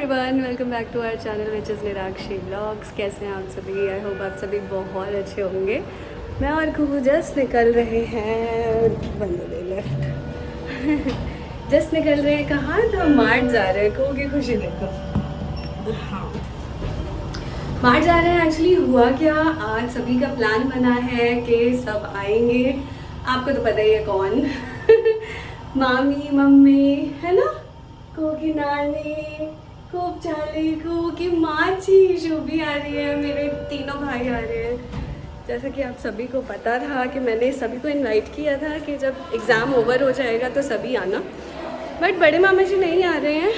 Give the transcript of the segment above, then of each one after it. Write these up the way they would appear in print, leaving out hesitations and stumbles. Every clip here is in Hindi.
Everyone, welcome back to our channel which is Nirakshi blogs. कैसे हैं आप सभी? आई होप आप सभी बहुत अच्छे होंगे। मैं और कुहू जस्ट निकल रहे हैं, बंद हो गई लेफ्ट। जस्ट निकल रहे हैं। कहाँ? तो हम मार्ट जा रहे हैं। कुहू की खुशी देखो। हाँ, मार्ट जा रहे हैं। एक्चुअली हुआ क्या, आज सभी का प्लान बना है कि सब आएंगे। आपको तो पता ही है कौन। मामी, मम्मी, है ना, को की नानी, खूब चाली, को की माची, शुभी आ रही है, मेरे तीनों भाई आ रहे हैं। जैसा कि आप सभी को पता था कि मैंने सभी को इनवाइट किया था कि जब एग्ज़ाम ओवर हो जाएगा तो सभी आना, बट बड़े मामा जी नहीं आ रहे हैं।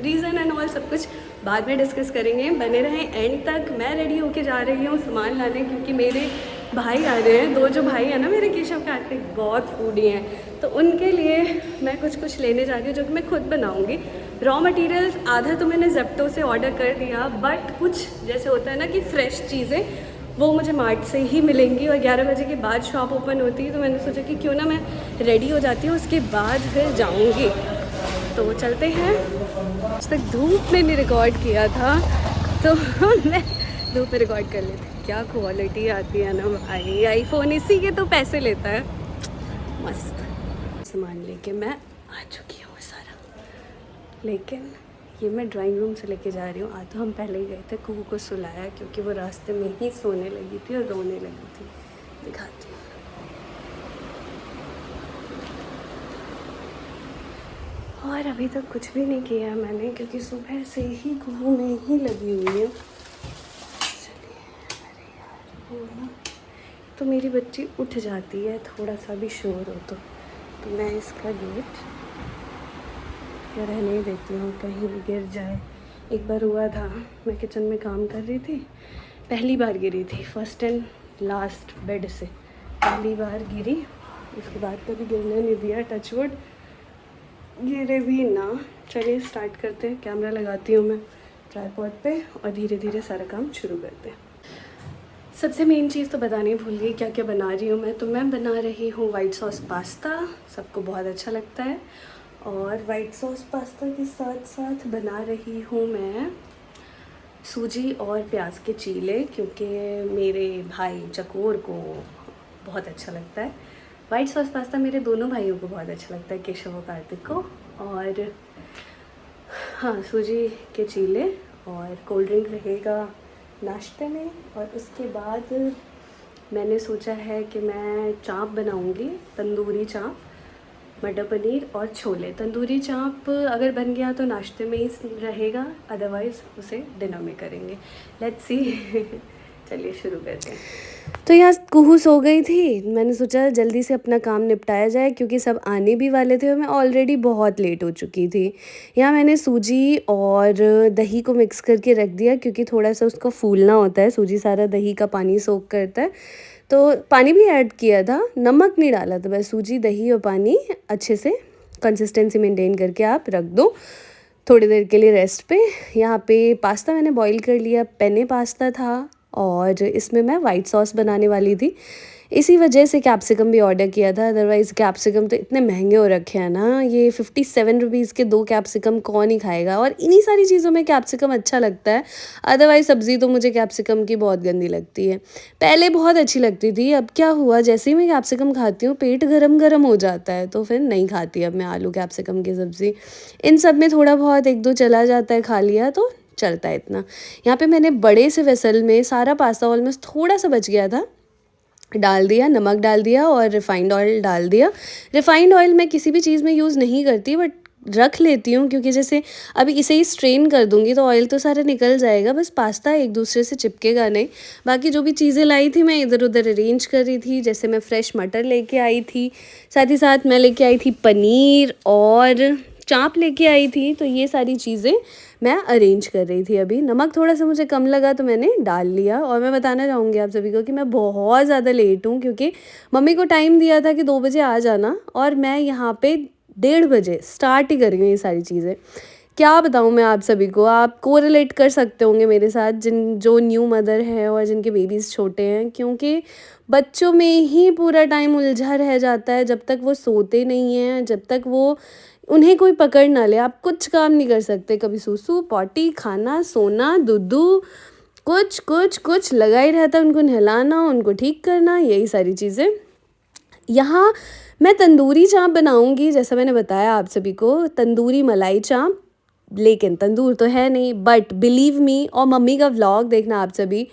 रीज़न एंड ऑल सब कुछ बाद में डिस्कस करेंगे। बने रहें एंड तक। मैं रेडी होके जा रही हूँ सामान लाने, क्योंकि मेरे भाई आ रहे हैं। दो जो भाई हैं ना मेरे, केशव कार्तिक, बहुत फूडी हैं, तो उनके लिए मैं कुछ लेने जा रही हूँ जो कि मैं खुद बनाऊँगी। रॉ मटेरियल्स आधा तो मैंने जेप्टो से ऑर्डर कर दिया, बट कुछ जैसे होता है ना कि फ़्रेश चीज़ें वो मुझे मार्ट से ही मिलेंगी। और 11 बजे के बाद शॉप ओपन होती है, तो मैंने सोचा कि क्यों ना मैं रेडी हो जाती हूँ, उसके बाद फिर जाऊँगी। तो चलते हैं। आज तक धूप में नहीं रिकॉर्ड किया था, तो मैं धूप में रिकॉर्ड कर लेती। क्या क्वालिटी आती है ना भाई, आईफोन इसी के तो पैसे लेता है। मस्त सामान लेके मैं आ चुकी हूँ सारा, लेकिन ये मैं ड्राइंग रूम से लेके जा रही हूँ। आज तो हम पहले ही गए थे, कुहू को सुलाया क्योंकि वो रास्ते में ही सोने लगी थी और रोने लगी थी। दिखाती हूँ। और अभी तक कुछ भी नहीं किया मैंने, क्योंकि सुबह से ही कुहू में ही लगी हुई है। चलिए, अरे यार वो ना, तो मेरी बच्ची उठ जाती है थोड़ा सा भी शोर हो तो मैं इसका गेट रहने ही देती हूँ, कहीं भी गिर जाए। एक बार हुआ था, मैं किचन में काम कर रही थी, पहली बार गिरी थी, फर्स्ट एंड लास्ट बेड से पहली बार गिरी। उसके बाद कभी गिरने नहीं दिया, टचवुड, गिरे भी ना। चलिए स्टार्ट करते हैं। कैमरा लगाती हूँ मैं ट्राइपॉड पे और धीरे धीरे सारा काम शुरू करते हैं। सबसे मेन चीज़ तो बतानी भूल गई, क्या क्या बना रही हूँ मैं। तो मैं बना रही हूँ वाइट सॉस पास्ता, सबको बहुत अच्छा लगता है। और वाइट सॉस पास्ता के साथ साथ बना रही हूँ मैं सूजी और प्याज के चीले, क्योंकि मेरे भाई चकोर को बहुत अच्छा लगता है। वाइट सॉस पास्ता मेरे दोनों भाइयों को बहुत अच्छा लगता है, केशव और कार्तिक को। और हाँ, सूजी के चीले और कोल्ड ड्रिंक रहेगा नाश्ते में। और उसके बाद मैंने सोचा है कि मैं चाप बनाऊंगी, तंदूरी चाप, मटर पनीर और छोले। तंदूरी चाप अगर बन गया तो नाश्ते में ही रहेगा, अदरवाइज़ उसे डिनर में करेंगे। Let's see. चलिए शुरू करते हैं। तो यहाँ कुहू सो गई थी, मैंने सोचा जल्दी से अपना काम निपटाया जाए, क्योंकि सब आने भी वाले थे और मैं ऑलरेडी बहुत लेट हो चुकी थी। यहाँ मैंने सूजी और दही को मिक्स करके रख दिया, क्योंकि थोड़ा सा उसका फूलना होता है। सूजी सारा दही का पानी सोख करता है, तो पानी भी ऐड किया था, नमक नहीं डाला था, बस सूजी, दही और पानी अच्छे से कंसिस्टेंसी मेंटेन करके आप रख दो थोड़ी देर के लिए रेस्ट पे। यहाँ पे पास्ता मैंने बॉईल कर लिया, पेने पास्ता था, और इसमें मैं वाइट सॉस बनाने वाली थी। इसी वजह से कैप्सिकम भी ऑर्डर किया था, अदरवाइज़ कैप्सिकम तो इतने महंगे हो रखे हैं ना। ये 57 रुपीज़ के 2 कैप्सिकम कौन ही खाएगा। और इन्हीं सारी चीज़ों में कैप्सिकम अच्छा लगता है, अदरवाइज़ सब्ज़ी तो मुझे कैप्सिकम की बहुत गंदी लगती है। पहले बहुत अच्छी लगती थी, अब क्या हुआ, जैसे ही मैं कैप्सिकम खाती हूँ पेट गरम गरम हो जाता है, तो फिर नहीं खाती अब मैं आलू कैप्सिकम की सब्ज़ी। इन सब में थोड़ा बहुत एक दो चला जाता है, खा लिया तो चलता है इतना। यहाँ पे मैंने बड़े से वेसल में सारा पास्ता, ऑलमोस्ट थोड़ा सा बच गया था, डाल दिया, नमक डाल दिया और रिफ़ाइंड ऑयल डाल दिया। रिफ़ाइंड ऑयल मैं किसी भी चीज़ में यूज़ नहीं करती, बट रख लेती हूँ, क्योंकि जैसे अभी इसे ही स्ट्रेन कर दूँगी तो ऑयल तो सारा निकल जाएगा, बस पास्ता एक दूसरे से चिपकेगा नहीं। बाकी जो भी चीज़ें लाई थी मैं इधर उधर अरेंज कर रही थी। जैसे मैं फ्रेश मटर लेके आई थी, साथ ही साथ मैं लेके आई थी पनीर और चाप लेके आई थी, तो ये सारी चीज़ें मैं अरेंज कर रही थी। अभी नमक थोड़ा सा मुझे कम लगा तो मैंने डाल लिया। और मैं बताना चाहूँगी आप सभी को कि मैं बहुत ज़्यादा लेट हूँ, क्योंकि मम्मी को टाइम दिया था कि 2 बजे आ जाना, और मैं यहाँ पे 1:30 बजे स्टार्ट ही कर रही हूँ ये सारी चीज़ें। क्या बताऊँ मैं आप सभी को, आप कोरिलेट कर सकते होंगे मेरे साथ, जिन जो न्यू मदर हैं और जिनके बेबीज़ छोटे हैं, क्योंकि बच्चों में ही पूरा टाइम उलझा रह जाता है। जब तक वो सोते नहीं हैं, जब तक वो उन्हें कोई पकड़ ना ले, आप कुछ काम नहीं कर सकते। कभी सूसू, पॉटी, खाना, सोना, दूधू, कुछ कुछ कुछ लगा ही रहता है। उनको नहलाना, उनको ठीक करना, यही सारी चीज़ें। यहाँ मैं तंदूरी चाँप बनाऊँगी, जैसा मैंने बताया आप सभी को, तंदूरी मलाई चाँप। लेकिन तंदूर तो है नहीं, बट बिलीव मी, और मम्मी का व्लॉग देखना आप सभी,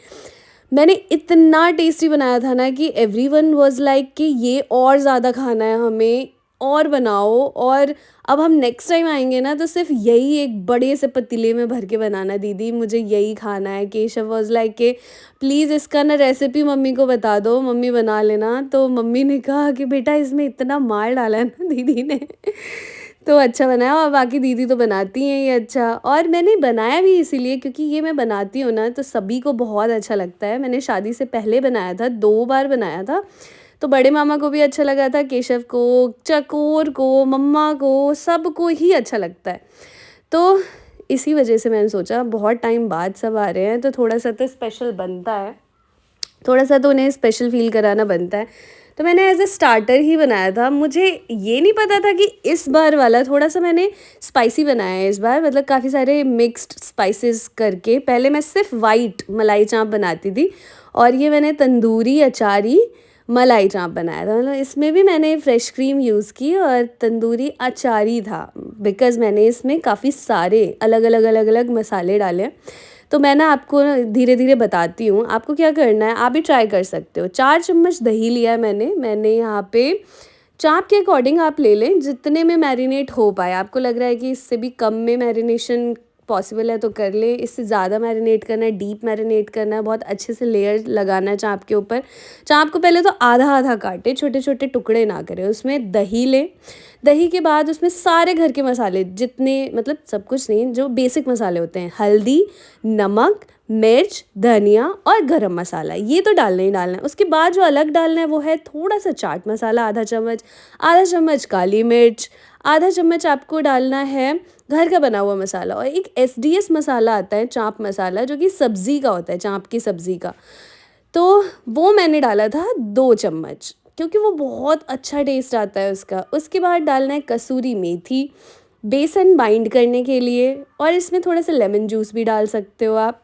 मैंने इतना टेस्टी बनाया था ना कि एवरीवन वाज लाइक कि ये और ज़्यादा खाना है हमें, और बनाओ। और अब हम नेक्स्ट टाइम आएंगे ना तो सिर्फ यही एक बड़े से पतीले में भर के बनाना दीदी, मुझे यही खाना है। केशव वाज लाइक के प्लीज़ इसका ना रेसिपी मम्मी को बता दो, मम्मी बना लेना। तो मम्मी ने कहा कि बेटा इसमें इतना मार डाला है ना दीदी ने तो अच्छा बनाया। और बाकी दीदी तो बनाती हैं ये अच्छा, और मैंने बनाया भी इसीलिए क्योंकि ये मैं बनाती हूँ ना तो सभी को बहुत अच्छा लगता है। मैंने शादी से पहले बनाया था, 2 बार बनाया था, तो बड़े मामा को भी अच्छा लगा था, केशव को, चकोर को, मम्मा को, सबको ही अच्छा लगता है। तो इसी वजह से मैंने सोचा बहुत टाइम बाद सब आ रहे हैं तो थोड़ा सा तो स्पेशल बनता है, थोड़ा सा तो उन्हें स्पेशल फ़ील कराना बनता है। तो मैंने एज़ अ स्टार्टर ही बनाया था। मुझे ये नहीं पता था कि इस बार वाला थोड़ा-सा मैंने स्पाइसी बनाया है इस बार, मतलब काफ़ी सारे मिक्स्ड स्पाइसेस करके। पहले मैं सिर्फ़ वाइट मलाई चाँप बनाती थी और ये मैंने तंदूरी अचारी मलाई चाँप बनाया था। मतलब इसमें भी मैंने फ्रेश क्रीम यूज़ की और तंदूरी अचारी था, बिकॉज़ मैंने इसमें काफ़ी सारे अलग-अलग मसाले डाले हैं। तो मैं ना आपको धीरे धीरे बताती हूँ, आपको क्या करना है, आप भी ट्राई कर सकते हो। 4 चम्मच दही लिया है मैंने यहाँ पे। चाँप के अकॉर्डिंग आप ले लें जितने में मैरिनेट हो पाए। आपको लग रहा है कि इससे भी कम में मैरिनेशन पॉसिबल है तो कर लें, इससे ज़्यादा मैरिनेट करना है, डीप मैरिनेट करना है, बहुत अच्छे से लेयर लगाना है चाँप के ऊपर। चाँप को पहले तो आधा आधा काटे, छोटे छोटे टुकड़े ना करें। उसमें दही लें, दही के बाद उसमें सारे घर के मसाले जितने, मतलब सब कुछ नहीं, जो बेसिक मसाले होते हैं, हल्दी, नमक, मिर्च, धनिया और गरम मसाला, ये तो डालना ही डालना है। उसके बाद जो अलग डालना है वो है थोड़ा सा चाट मसाला, आधा चम्मच काली मिर्च, आधा चम्मच आपको डालना है घर का बना हुआ मसाला, और एक एसडीएस मसाला आता है, चाँप मसाला, जो कि सब्ज़ी का होता है, चाँप की सब्ज़ी का। तो वो मैंने डाला था 2 चम्मच, क्योंकि वो बहुत अच्छा टेस्ट आता है उसका। उसके बाद डालना है कसूरी मेथी, बेसन बाइंड करने के लिए, और इसमें थोड़ा सा लेमन जूस भी डाल सकते हो आप।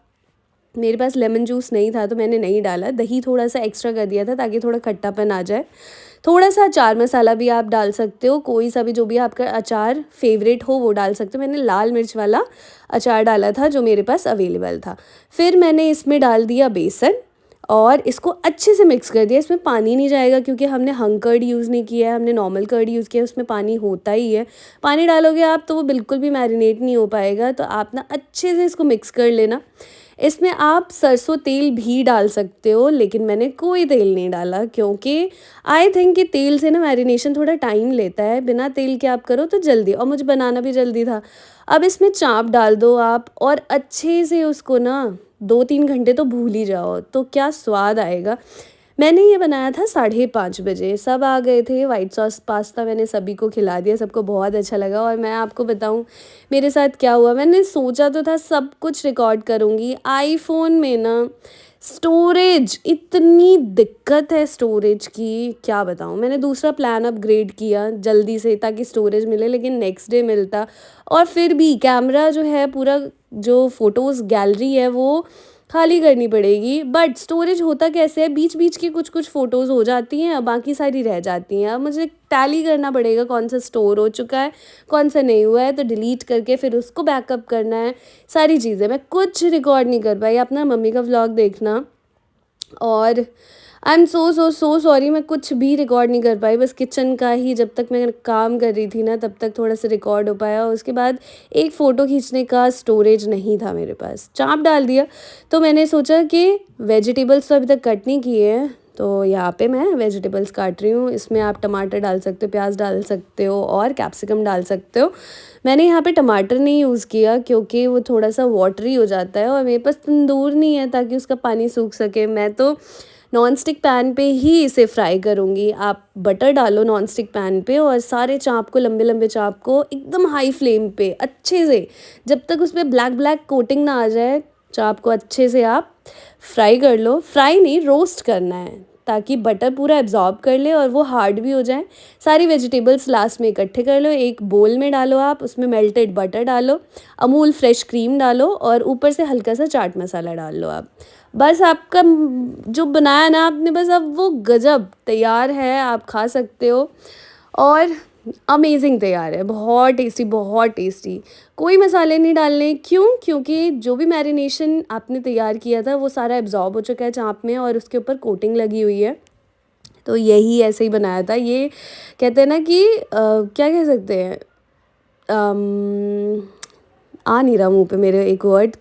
मेरे पास लेमन जूस नहीं था तो मैंने नहीं डाला, दही थोड़ा सा एक्स्ट्रा कर दिया था ताकि थोड़ा खट्टापन आ जाए। थोड़ा सा अचार मसाला भी आप डाल सकते हो, कोई सा भी जो भी आपका अचार फेवरेट हो वो डाल सकते हो। मैंने लाल मिर्च वाला अचार डाला था जो मेरे पास अवेलेबल था। फिर मैंने इसमें डाल दिया बेसन और इसको अच्छे से मिक्स कर दिया। इसमें पानी नहीं जाएगा क्योंकि हमने हंग कर्ड यूज़ नहीं किया है, हमने नॉर्मल कर्ड यूज़ किया है, उसमें पानी होता ही है। पानी डालोगे आप तो वो बिल्कुल भी मैरिनेट नहीं हो पाएगा। तो आप ना अच्छे से इसको मिक्स कर लेना। इसमें आप सरसों तेल भी डाल सकते हो, लेकिन मैंने कोई तेल नहीं डाला क्योंकि आई थिंक कि तेल से ना मैरिनेशन थोड़ा टाइम लेता है, बिना तेल के आप करो तो जल्दी, और मुझे बनाना भी जल्दी था। अब इसमें चाँप डाल दो आप और अच्छे से उसको ना 2-3 घंटे तो भूल ही जाओ, तो क्या स्वाद आएगा। मैंने ये बनाया था 5:30 बजे, सब आ गए थे। वाइट सॉस पास्ता मैंने सभी को खिला दिया, सबको बहुत अच्छा लगा। और मैं आपको बताऊं मेरे साथ क्या हुआ, मैंने सोचा तो था सब कुछ रिकॉर्ड करूंगी, आईफोन में ना स्टोरेज इतनी दिक्कत है स्टोरेज की, क्या बताऊं। मैंने दूसरा प्लान अपग्रेड किया जल्दी से ताकि स्टोरेज मिले, लेकिन नेक्स्ट डे मिलता। और फिर भी कैमरा जो है पूरा, जो फ़ोटोज़ गैलरी है वो खाली करनी पड़ेगी। बट स्टोरेज होता कैसे है, बीच बीच की कुछ कुछ फ़ोटोज़ हो जाती हैं, बाकी सारी रह जाती हैं। अब मुझे टैली करना पड़ेगा कौन सा स्टोर हो चुका है, कौन सा नहीं हुआ है, तो डिलीट करके फिर उसको बैकअप करना है, सारी चीज़ें। मैं कुछ रिकॉर्ड नहीं कर पाई, अपना मम्मी का व्लॉग देखना। और आई एम सो सॉरी, मैं कुछ भी रिकॉर्ड नहीं कर पाई, बस किचन का ही जब तक मैं काम कर रही थी ना तब तक थोड़ा सा रिकॉर्ड हो पाया। उसके बाद एक फ़ोटो खींचने का स्टोरेज नहीं था मेरे पास। चाँप डाल दिया तो मैंने सोचा कि वेजिटेबल्स तो अभी तक कट नहीं किए हैं, तो यहाँ पे मैं वेजिटेबल्स काट रही हूँ। इसमें आप टमाटर डाल सकते हो, प्याज डाल सकते हो और कैप्सिकम डाल सकते हो। मैंने यहाँ पे टमाटर नहीं यूज़ किया क्योंकि वो थोड़ा सा वाटरी हो जाता है और मेरे पास तंदूर नहीं है ताकि उसका पानी सूख सके। मैं तो नॉन स्टिक पैन पे ही इसे फ्राई करूँगी। आप बटर डालो नॉन स्टिक पैन पे और सारे चाप को, लंबे लंबे चाप को एकदम हाई फ्लेम पे अच्छे से, जब तक उसमें ब्लैक ब्लैक कोटिंग ना आ जाए, चाप को अच्छे से आप फ्राई कर लो। फ्राई नहीं, रोस्ट करना है, ताकि बटर पूरा एब्जॉर्ब कर ले और वो हार्ड भी हो जाए। सारी वेजिटेबल्स लास्ट में इकट्ठे कर लो, एक बोल में डालो आप, उसमें मेल्टेड बटर डालो, अमूल फ्रेश क्रीम डालो और ऊपर से हल्का सा चाट मसाला डाल लो आप। बस आपका जो बनाया ना आपने, बस अब वो गजब तैयार है, आप खा सकते हो और अमेजिंग तैयार है। बहुत टेस्टी, बहुत टेस्टी। कोई मसाले नहीं डालने, क्यों? क्योंकि जो भी मैरिनेशन आपने तैयार किया था वो सारा एब्जॉर्ब हो चुका है चाप में और उसके ऊपर कोटिंग लगी हुई है। तो यही ऐसे ही बनाया था। ये कहते हैं ना कि क्या कह सकते हैं, आ नहीं रहा मुंह पे मेरे एक word,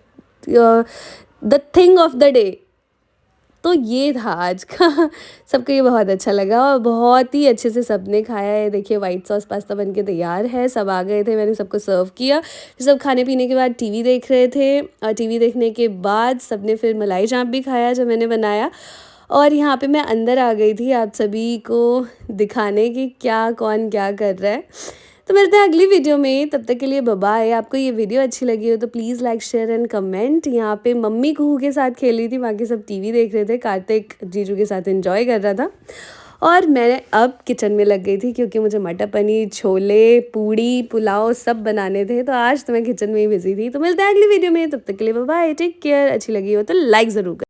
the thing of the day. तो ये था आज का। सबको ये बहुत अच्छा लगा और बहुत ही अच्छे से सबने खाया है। देखिए वाइट सॉस पास्ता बनके तैयार है, सब आ गए थे, मैंने सबको सर्व किया। सब खाने पीने के बाद टीवी देख रहे थे और टीवी देखने के बाद सबने फिर मलाई चाप भी खाया जो मैंने बनाया। और यहाँ पे मैं अंदर आ गई थी आप सभी को दिखाने कि क्या कौन क्या कर रहा है। तो मिलते हैं अगली वीडियो में, तब तक के लिए बाय बाय। आपको ये वीडियो अच्छी लगी हो तो please like share and comment. यहाँ पे मम्मी कुहू के साथ खेल रही थी, बाकी सब टीवी देख रहे थे, कार्तिक जीजू के साथ एंजॉय कर रहा था और मैं अब किचन में लग गई थी क्योंकि मुझे मटर पनीर, छोले, पूड़ी, पुलाव सब बनाने थे। तो आज तो मैं किचन में ही बिजी थी। तो मिलते हैं अगली वीडियो में, तब तक के लिए बाय बाय, टेक केयर। अच्छी लगी हो तो लाइक ज़रूर कर